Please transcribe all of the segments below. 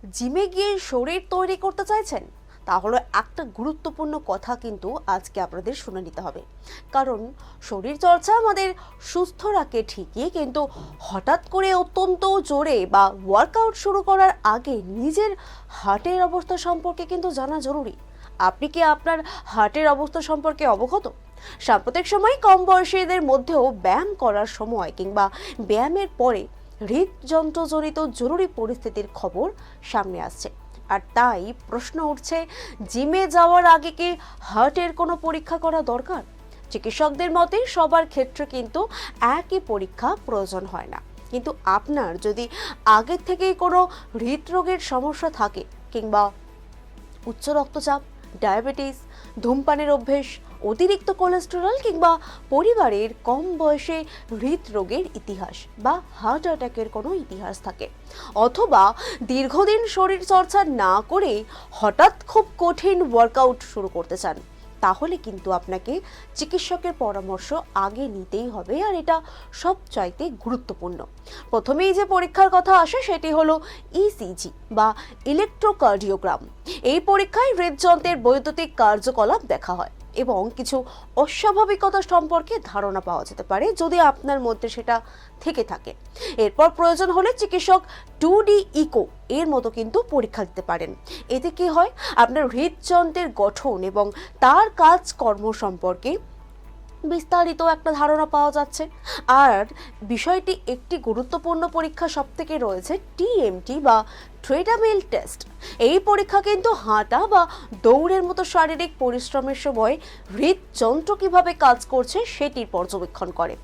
জিমে গিয়ে শরীর তৈরি করতে চাইছেন, তাহলে একটা গুরুত্বপূর্ণ কথা কিন্তু আজকে আপনাদের শুনে নিতে হবে। কারণ শরীর চর্চা আমাদের সুস্থ রাখে ঠিকই, কিন্তু হঠাৎ করে অত্যন্ত জোরে বা ওয়ার্কআউট শুরু করার আগে নিজের হার্টের অবস্থা সম্পর্কে কিন্তু জানা জরুরি। আপনি কি আপনার হার্টের অবস্থা সম্পর্কে অবগত? সাম্প্রতিক সময় কম বয়সীদের মধ্যেও ব্যায়াম করার সময় কিংবা ব্যায়ামের পরে হৃদযন্ত্রজনিত জরুরি পরিস্থিতির খবর সামনে আসছে। আর তাই প্রশ্ন উঠছে, জিমে যাওয়ার আগে কি হার্টের কোনো পরীক্ষা করা দরকার? চিকিৎসকদের মতে সবার ক্ষেত্রে কিন্তু একই পরীক্ষা প্রয়োজন হয় না, কিন্তু আপনার যদি আগের থেকেই কোনো হৃদরোগের সমস্যা থাকে কিংবা উচ্চ রক্তচাপ, ডায়াবেটিস, ধূমপানের অভ্যেস, অতিরিক্ত কোলেস্টেরল কিংবা পরিবারের কম বয়সে হৃদরোগের ইতিহাস বা হার্ট অ্যাটাকের কোনো ইতিহাস থাকে, অথবা দীর্ঘদিন শরীর চর্চা না করে হঠাৎ খুব কঠিন ওয়ার্কআউট শুরু করতে চান, তাহলে কিন্তু আপনাকে চিকিৎসকের পরামর্শ আগে নিতেই হবে। আর এটা সবচাইতে গুরুত্বপূর্ণ। প্রথমেই যে পরীক্ষার কথা আসে সেটি হলো ইসিজি বা ইলেকট্রোকার্ডিওগ্রাম। এই পরীক্ষায় হৃদযন্ত্রের বৈদ্যুতিক কার্যকলাপ দেখা হয় এবং কিছু অস্বাভাবিকতা সম্পর্কে ধারণা পাওয়া যেতে পারে যদি আপনার মধ্যে সেটা থেকে থাকে। এরপর প্রয়োজন হলে চিকিৎসক 2D ইকো এর মতো কিন্তু পরীক্ষা দিতে পারেন। এতে কি হয়, আপনার হৃদযন্ত্রের গঠন এবং তার কাজকর্ম সম্পর্কে বিস্তারিত একটা ধারণা পাওয়া যাচ্ছে। আর বিষয়টি একটি গুরুত্বপূর্ণ পরীক্ষা সবথেকে রয়েছে টিএমটি বা ট্রেডমিল টেস্ট। এই পরীক্ষা কিন্তু হাঁটা বা দৌড়ের মতো শারীরিক পরিশ্রমের সময় হৃদযন্ত্র কিভাবে কাজ করছে সেটির পর্যবেক্ষণ করে।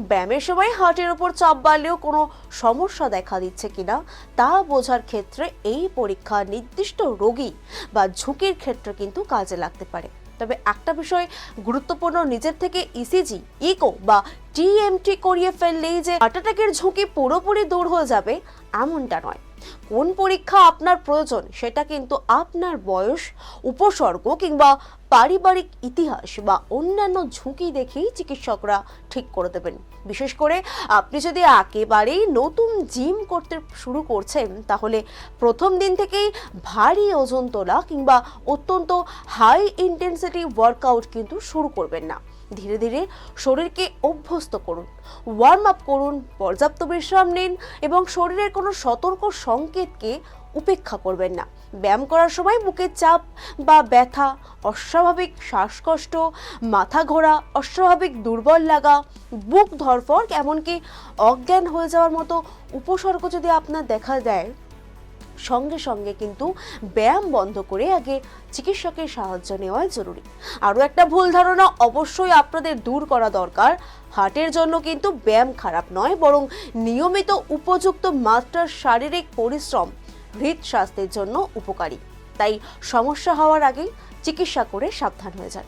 ব্যায়ামের সময় হার্টের উপর চাপ বাড়লেও কোনো সমস্যা দেখা দিচ্ছে কিনা তা বোঝার ক্ষেত্রে এই পরীক্ষা নির্দিষ্ট রোগী বা ঝুঁকির ক্ষেত্রে কিন্তু কাজে লাগতে পারে। তবে একটা বিষয় গুরুত্বপূর্ণ, নিজের থেকে ইসিজি, ইকো বা টিএমটি করিয়ে ফেললেই যে হার্ট অ্যাটাকের ঝুঁকি পুরোপুরি দূর হয়ে যাবে এমনটা নয়। কোন পরীক্ষা আপনার প্রয়োজন সেটা কিন্তু আপনার বয়স, উপসর্গ কিংবা পারিবারিক ইতিহাস বা অন্যান্য ঝুঁকি দেখেই চিকিৎসকরা ঠিক করে দেবেন। বিশেষ করে আপনি যদি একেবারেই নতুন জিম করতে শুরু করছেন, তাহলে প্রথম দিন থেকেই ভারী ওজন তোলা কিংবা অত্যন্ত হাই ইন্টেন্সিটি ওয়ার্কআউট কিন্তু শুরু করবেন না। ধীরে ধীরে শরীরকে অভ্যস্ত করুন, ওয়ার্ম আপ করুন, পর্যাপ্ত বিশ্রাম নিন এবং শরীরের কোনো সতর্ক সংকেতকে উপেক্ষা করবেন না। ব্যায়াম করার সময় বুকের চাপ বা ব্যথা, অস্বাভাবিক শ্বাসকষ্ট, মাথা ঘোরা, অস্বাভাবিক দুর্বল লাগা, বুক ধড়ফড়, এমনকি অজ্ঞান হয়ে যাওয়ার মতো উপসর্গ যদি আপনার দেখা দেয়, সঙ্গে সঙ্গে কিন্তু ব্যায়াম বন্ধ করে আগে চিকিৎসকের সাহায্য নেওয়া জরুরি। আরও একটা ভুল ধারণা অবশ্যই আপনাদের দূর করা দরকার। হার্টের জন্য কিন্তু ব্যায়াম খারাপ নয়, বরং নিয়মিত উপযুক্ত মাত্রার শারীরিক পরিশ্রম হৃদস্বাস্থ্যের জন্য উপকারী। তাই সমস্যা হওয়ার আগেই চিকিৎসা করে সাবধান হয়ে যান।